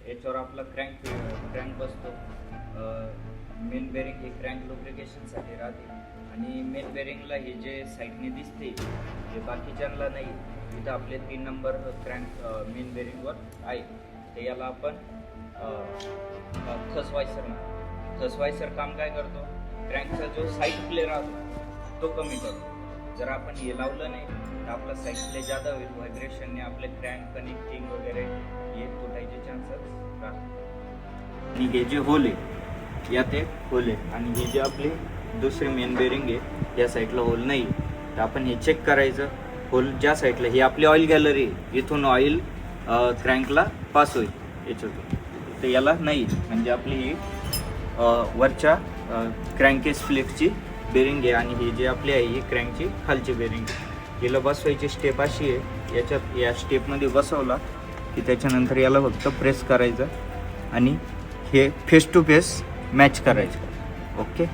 याच्यावर आपला क्रँक बसतो. मेन बेरिंग हे क्रँक लुब्रिकेशनसाठी राहते आणि मेन बेरिंगला हे जे साईडने दिसते हे बाकीच्यांना नाही, इथं आपले 3 नंबर क्रँक मेन बेरिंगवर आहे. तर याला आपण थसवायसर काम काय करतो, क्रँकचा जो साईड प्ले राहतो तो कमी करतो. जर आपण हे लावलं नाही तर आपला साईड प्ले जादा होईल, व्हायब्रेशनने आपले क्रँक कनेक्टिंग वगैरे हे तुटायचे चान्सेस राहतात. आणि हे जे होल आहे यात एक होल आहे आणि हे जे आपले दुसरे मेन बेरिंग आहे या साईडला होल नाही. तर आपण हे चेक करायचं, होल ज्या साईडला, ही आपली ऑइल गॅलरी, इथून ऑइल क्रँकला पास होईल याच्यातून, तर याला नाही, म्हणजे आपली ही वरच्या क्रँकेस फ्लेक्सची बेरिंग आहे आणि ही जी आपली आहे ही क्रँकची खालची बेरिंग आहे. हिला बसवायची स्टेप अशी आहे, याच्यात या स्टेपमध्ये बसवला की त्याच्यानंतर याला फक्त प्रेस करायचं आणि हे फेस टू फेस मॅच करायचं. ओके.